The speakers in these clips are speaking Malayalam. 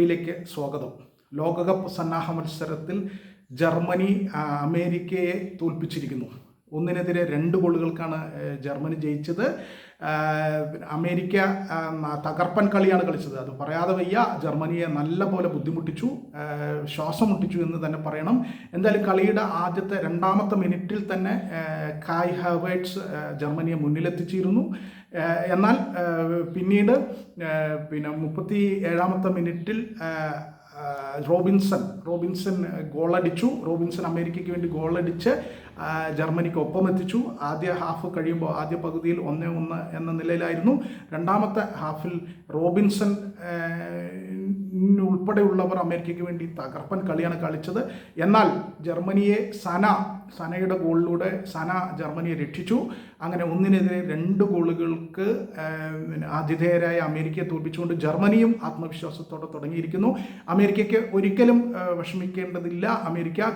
യിലേക്ക് സ്വാഗതം. ലോകകപ്പ് സന്നാഹ മത്സരത്തിൽ ജർമ്മനി അമേരിക്കയെ തോൽപ്പിച്ചിരിക്കുന്നു. 1-നെതിരെ 2 ഗോളുകൾക്കാണ് ജർമ്മനി ജയിച്ചത്. അമേരിക്ക തകർപ്പൻ കളിയാണ് കളിച്ചത്. അത് പറയാതെ വയ്യ. ജർമ്മനിയെ നല്ല പോലെ ബുദ്ധിമുട്ടിച്ചു, ശ്വാസം മുട്ടിച്ചു എന്ന് തന്നെ പറയണം. എന്തായാലും കളിയുടെ രണ്ടാമത്തെ മിനിറ്റിൽ തന്നെ കായ് ഹാവേർട്സ് ജർമ്മനിയെ മുന്നിലെത്തിച്ചിരുന്നു. എന്നാൽ പിന്നീട് 37ാമത്തെ മിനിറ്റിൽ റോബിൻസൺ ഗോളടിച്ചു. റോബിൻസൺ അമേരിക്കയ്ക്ക് വേണ്ടി ഗോളടിച്ച് ജർമ്മനിക്ക് ഒപ്പമെത്തിച്ചു. ആദ്യ ഹാഫ് കഴിയുമ്പോൾ ആദ്യ പകുതിയിൽ 1-1 എന്ന നിലയിലായിരുന്നു. രണ്ടാമത്തെ ഹാഫിൽ റോബിൻസൺ ഉൾപ്പെടെയുള്ളവർ അമേരിക്കയ്ക്ക് വേണ്ടി തകർപ്പൻ കളിയാണ് കളിച്ചത്. എന്നാൽ ജർമ്മനിയെ സനയുടെ ഗോളിലൂടെ ജർമ്മനിയെ രക്ഷിച്ചു. അങ്ങനെ 1-നെതിരെ 2 ഗോളുകൾക്ക് ആതിഥേയരായ അമേരിക്കയെ തോൽപ്പിച്ചുകൊണ്ട് ജർമ്മനിയും ആത്മവിശ്വാസത്തോടെ തുടങ്ങിയിരിക്കുന്നു. അമേരിക്കയ്ക്ക് ഒരിക്കലും വിഷമിക്കേണ്ടതില്ല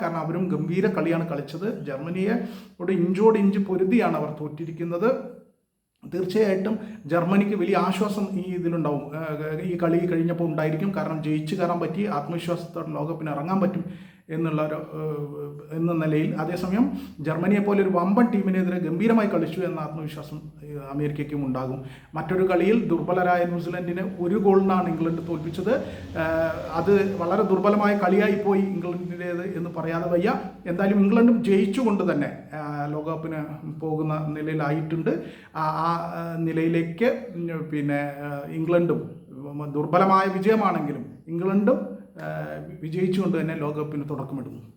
കാരണം അവരും ഗംഭീര കളിയാണ് കളിച്ചത്. ജർമ്മനിയെ ഇഞ്ചോടിഞ്ച് പൊരുതിയാണ് അവർ തോറ്റിരിക്കുന്നത്. തീർച്ചയായിട്ടും ജർമ്മനിക്ക് വലിയ ആശ്വാസം ഈ ഇതിലുണ്ടാവും, ഈ കളി കഴിഞ്ഞപ്പോൾ ഉണ്ടായിരിക്കും. കാരണം ജയിച്ചു കയറാൻ പറ്റി, ആത്മവിശ്വാസത്തോടെ ലോകകപ്പിന് ഇറങ്ങാൻ പറ്റും എന്ന നിലയിൽ. അതേസമയം ജർമ്മനിയെ പോലെ ഒരു വമ്പൻ ടീമിനെതിരെ ഗംഭീരമായി കളിച്ചു എന്ന ആത്മവിശ്വാസം അമേരിക്കയ്ക്കും ഉണ്ടാകും. മറ്റൊരു കളിയിൽ ദുർബലരായ ന്യൂസിലൻഡിനെ 1 ഗോളിനാണ് ഇംഗ്ലണ്ട് തോൽപ്പിച്ചത്. അത് വളരെ ദുർബലമായ കളിയായിപ്പോയി ഇംഗ്ലണ്ടിൻ്റേത് എന്ന് പറയാതെ വയ്യ. എന്തായാലും ഇംഗ്ലണ്ടും ജയിച്ചുകൊണ്ട് തന്നെ ലോകകപ്പിന് പോകുന്ന നിലയിലായിട്ടുണ്ട്. ആ നിലയിലേക്ക് ഇംഗ്ലണ്ടും ദുർബലമായ വിജയമാണെങ്കിലും ഇംഗ്ലണ്ടും വിജയിച്ചുകൊണ്ട് തന്നെ ലോകകപ്പിന് തുടക്കമിടുന്നു.